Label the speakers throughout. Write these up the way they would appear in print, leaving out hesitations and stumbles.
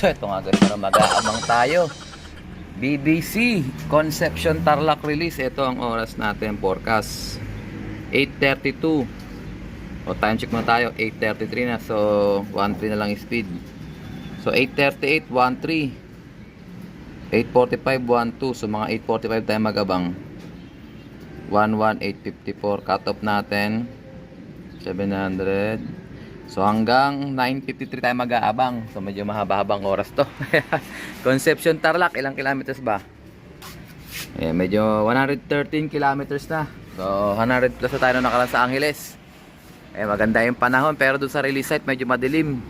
Speaker 1: So ito nga guys, para mag-aabang tayo. BBC Conception Tarlac release. Ito ang oras natin, forecast 8:32. O time check muna tayo, 8:33 na. So 1.3 na lang yung speed. So 8:38, 1.3, 8:45, 1.2. So mga 8:45 tayo mag-abang. 1.1, 8.54. Cut off natin 700. So hanggang 9:53 tayo mag-aabang. So medyo mahaba-habang oras to. Conception Tarlac, ilang kilometers ba? Medyo 113 kilometers na. So 100 plus na tayo na nakaraan sa Angeles. Maganda yung panahon, pero doon sa release site medyo madilim.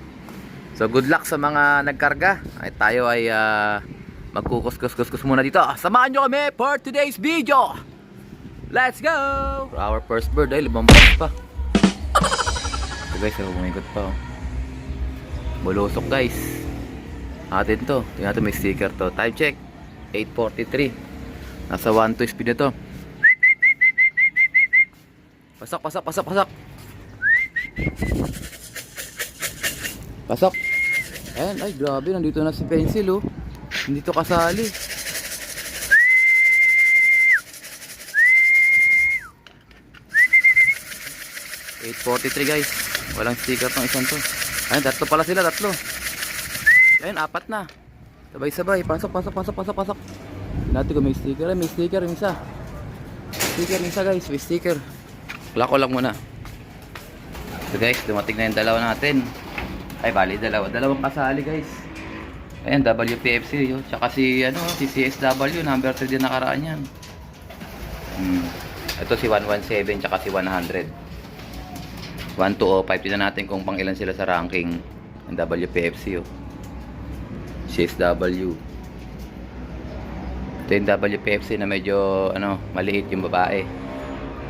Speaker 1: So good luck sa mga nagkarga. Tayo ay magkukus-kus-kus muna dito. Samahan nyo kami for today's video. Let's go! For our first bird ay lumampas pa. So guys, umikot pa. Bulusok guys. Atin to. Tingnan natin, may sticker to. Time check 8:43. Nasa 1.2 speed na to. Pasok. Pasok. Ayan, ay grabe, nandito na si Pencil oh. Hindi to kasali. $8.43 guys. Walang sticker tong isang to. Ayun, tatlo pala sila, tatlo. Ayun, apat na. Sabay-sabay, pasok. Natin kung may sticker. Ay, may sticker yung isa. Sticker yung isa guys, may sticker. Klako lang muna. So guys, dumating na yung dalawa natin. Ay, bali, dalawang kasali guys. Ayan, WPFC yun. Tsaka si CSW, number 3 din nakaraan yan. Ito si 117, tsaka si 100. 1205. Tignan natin kung pang ilan sila sa ranking ng WPFC oh. CSW. Ito yung WPFC na medyo maliit yung babae.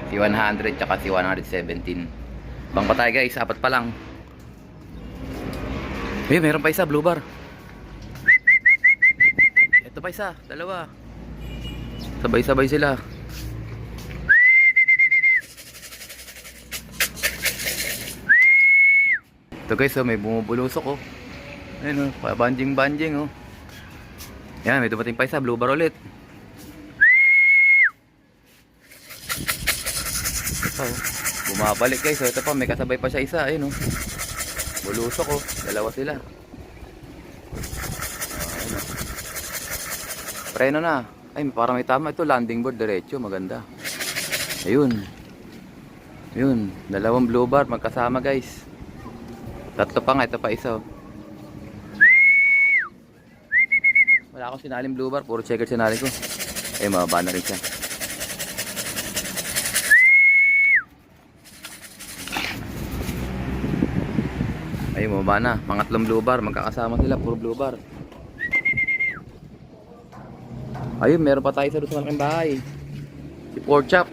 Speaker 1: Si 100 tsaka si 117. Bang patay guys, apat pa lang. Meron pa isa, blue bar. Ito pa isa, dalawa. Sabay-sabay sila. Ito guys, may bumubulusok oh. Ayun oh, banjing oh. Yan, may dumating pa isa, blue bar ulit. Ito, bumabalik guys. So ito pa, may kasabay pa siya isa. Ayun oh, bulusok oh, dalawa sila. Ayun oh. Preno na. Ay, parang may tama. Ito, landing board, diretso, maganda. Ayun, dalawang blue bar magkasama guys. Tatlo pa nga, ito pa isa oh. Wala akong sinalim blue bar, puro checker sinali ko. Mababa na rin siya. Mababa na, mga tatlong blue bar, magkakasama sila, puro blue bar. Ayun, meron pa tayo sa doon sa malaking bahay. Si pork chop.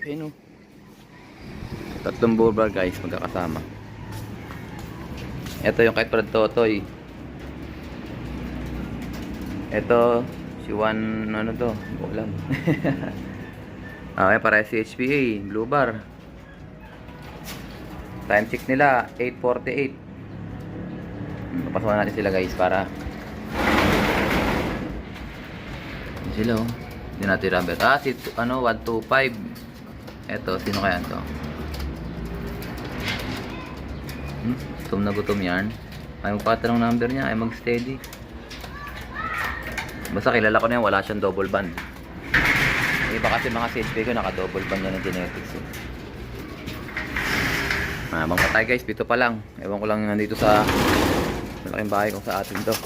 Speaker 1: Ayun oh. Tatlong blue bar guys, magkakasama. Ito yung kahit Brad Totoy. Ito si Juan, ano to? Ulan. Okay, para si HPA, blue bar. Time check nila 8:48. Papasukan natin sila guys para sila oh. Hindi natin number. Si 125. Ito, sino kaya to? Gutom na gutom yan. Ay magpatanong number niya, ay mag steady. Basta kilala ko na yan, wala siyang double band. Iba kasi mga CHP ko, naka double band yan ng genetics eh. Mga patay guys, pito pa lang. Ewan ko lang nandito sa malaking bahay kung sa atin to.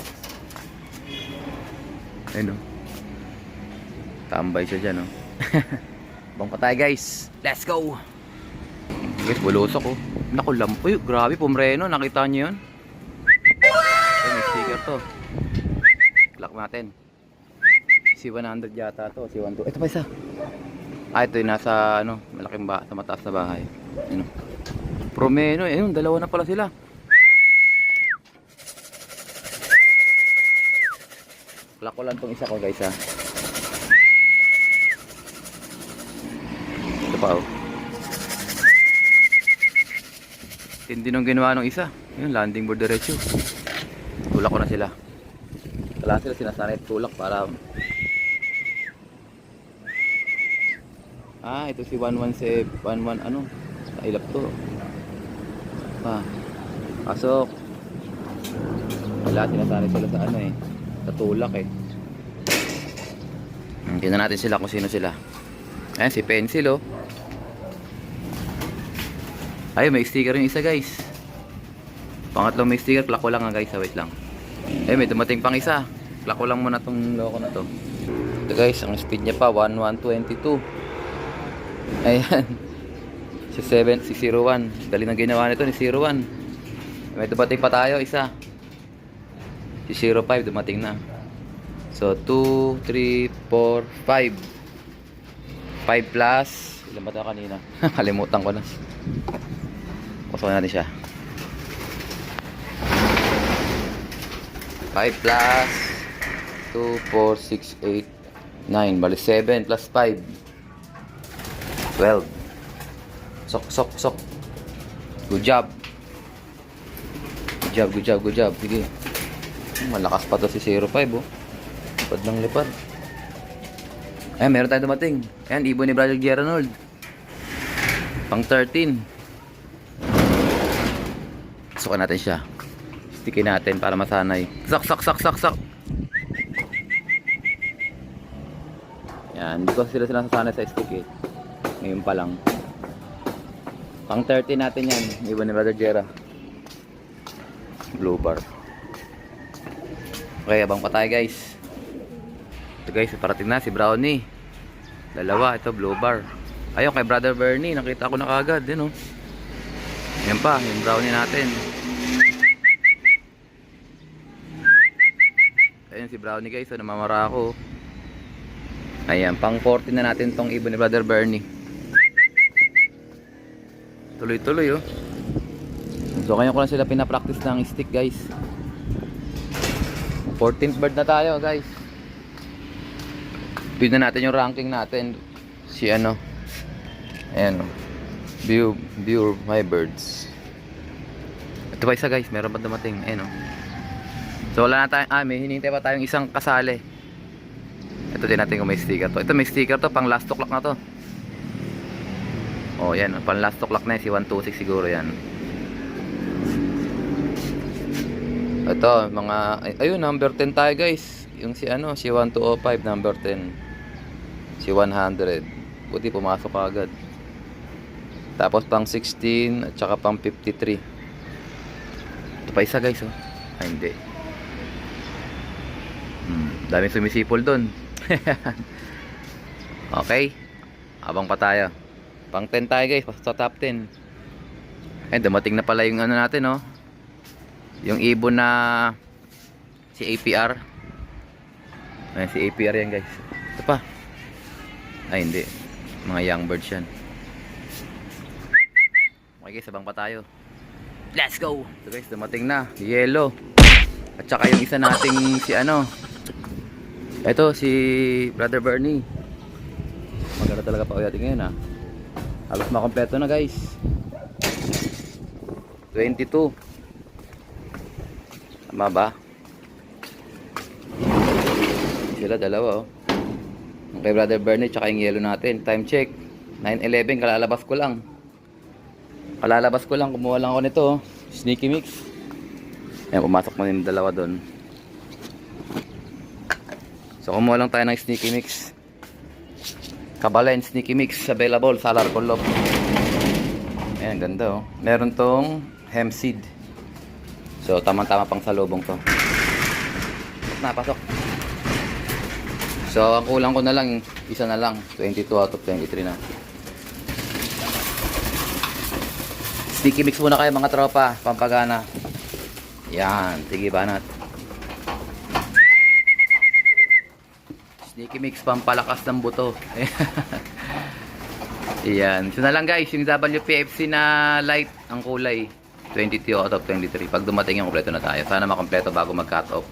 Speaker 1: Ayun o, tambay siya dyan o. Bang patay guys, let's go. Guys, bulusok oh. Naku, lampoy. Grabe, pumreno. Nakita nyo yun? Ay, may sticker to. Lock natin. Si 100 yata to. Si 12. Ito pa isa. Ito yung nasa malaking sa mataas na bahay. Promeno. Ayun, dalawa na pala sila. Lock ko lang tong isa ko guys ha. Ito pa oh. Tindi nung ginawa ng isa. Yun, landing board diretso. Tulak ko na sila. Kailangan sila sinasanay tulak para... ito si 117, 11 ano? Ilap to. Pasok. Wala, sinasanay sila sa ano sa tulak Tingnan natin sila kung sino sila. Ayan, si Pencil Ay, may sticker yung isa guys. Pangatlong may sticker, plako lang guys, wait lang. May dumating pang isa. Plako lang muna tong loko na to. Ito guys, ang speed niya pa 1122. Ayan. Si 01. Dali nang ginawa nito ni 01. May dumating pa tayo isa. Si 05 dumating na. So 2, 3, 4, 5. 5 plus ilan ba tayo kanina? Kalimutan ko na. Pasok natin siya. 5 plus 2, 4, 6, 8, 9. Bali 7 plus 5 12. Sok. Good job. Sige. Malakas pa to si 05 Lipad ng lipad. Ayan, meron tayong dumating. Ayan, ibon ni Brother Geranold. Pang 13. Sukan natin siya. Stickin natin para masanay. Sak. Yan, hindi ko sila sinasasanay sa stick Ngayon pa lang. Pang 13 natin yan. Ibon ni Brother Gera. Blue bar. Okay, abang pa tayo guys. Ito guys, parating na si Brownie. Dalawa, ito blue bar. Ayun kay Brother Bernie, nakita ko na kagad din Yan pa, yung Brownie natin. Ayun si Brownie guys, namamara ako. Ayan, pang 14 na natin tong ibon ni Brother Bernie. Tuloy-tuloy So kaya ko lang sila pinapractice ng stick guys. 14th bird na tayo guys. Bigyan natin yung ranking natin. Si Ayan view my birds. Ito pa isa guys, meron pa dumating. So wala na tayo. May hinihintay pa tayong isang kasali. Ito din natin kung may sticker to. Ito may sticker to, pang last clock na to. Yan, pang last clock na si 126 siguro yan. Ito, mga ayun, number 10 tayo guys. Yung si si 1205 number 10. Si 100. Buti pumasok agad. Tapos pang 16 at saka pang 53. Ito pa isa guys hindi. Daming sumisipol doon. Okay. Abang pa tayo. Pang 10 tayo guys, sa top 10. Dumating na pala yung natin yung ibon na si APR. Ayan, si APR yan guys. Ito pa. Hindi. Mga young birds yan. Okay guys, abang pa tayo. Let's go! Ito guys, dumating na. Yellow. At saka yung isa nating si ito, si Brother Bernie. Maganda talaga pa uyatin ngayon Halos makompleto na guys. 22. Tama ba? Sila dalawa kay Brother Bernie tsaka yung yellow natin. Time check 9:11, kalalabas ko lang. Kumuha lang ako nito Sneaky Mix. Ayan, pumasok mo yung dalawa doon. So kumuha lang tayo ng Sneaky Mix. Kabalen Sneaky Mix available sa Larcolop. Ayan, ganda Meron tong hemp seed. So tamang-tama pang salubong to. Napasok. So ang kulang ko na lang, isa na lang. 22 out of 23 na. Sticky mix muna kayo mga tropa, pampagana. Yan, sige banat. Sticky mix pampalakas ng buto. Yan. So na lang guys, yung WPFC na light ang kulay. 22 out of 23. Pag dumating yung kompleto na tayo. Sana makompleto bago mag-cut off.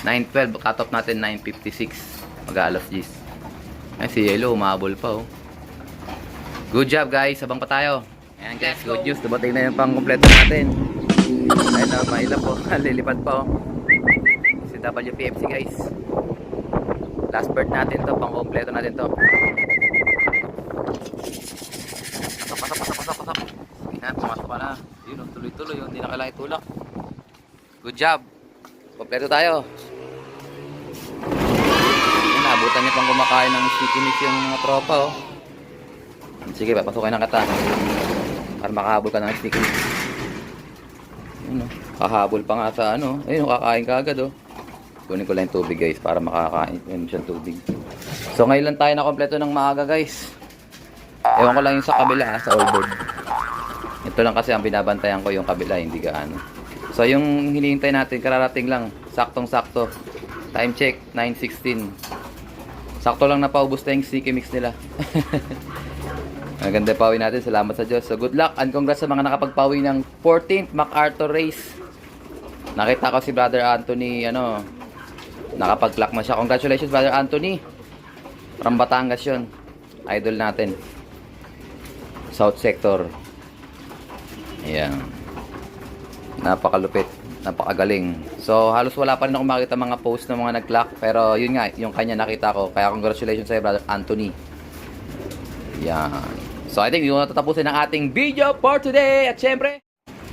Speaker 1: 9:12, cut off natin 9:56. Mag-aalas 10. Ay, si Yellow, umabol pa Good job guys, sabang pa tayo. Ayan guys, good news. Dumating na yung pang kompleto natin. Ayun na, maila po. Lilipad pa oh. Si WPFC guys. Last bird natin to, pang kompleto natin to. Pasok. Sige na, pumasok ka na. Yun oh, tuloy-tuloy oh, hindi na kailangan itulak. Good job. Kompleto tayo. Ayun, naabutan niya pang kumakain ng sticky mix yung mga tropa oh. Sige, papasukin na kita. Para makahabol ka ng sticky mix. Ayun oh, kahabol pa nga sa ano. Ayun, kakain ka agad oh. Kunin ko lang yung tubig guys para makakain siyang tubig. So ngayon lang tayo na kompleto ng maaga guys. Ewan ko lang yung sa kabila sa all board. Ito lang kasi ang binabantayan ko yung kabila, hindi gaano. So yung hinihintay natin, kararating lang. Saktong-sakto. Time check, 9:16. Sakto lang napaubos na yung sticky mix nila. Maganda pawi natin, salamat sa Diyos. So good luck and congrats sa mga nakapagpawi ng 14th MacArthur race. Nakita ko si Brother Anthony, nakapag-clock man siya. Congratulations Brother Anthony. From Batangas yun. Idol natin. South Sector. Ayan. Napakalupit. Napakagaling. So halos wala pa rin ako makita mga post ng mga nag-clock. Pero yun nga, yung kanya nakita ko. Kaya congratulations sa'yo Brother Anthony. Ayan. So I think yun na tatapusin ang ating video for today. At syempre,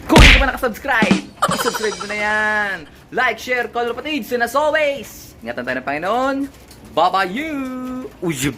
Speaker 1: kung hindi ka pa nakasubscribe, subscribe mo na yan. Like, share, color patids. And as always, ingatan tayo ng Panginoon. Bye-bye you! Ujub!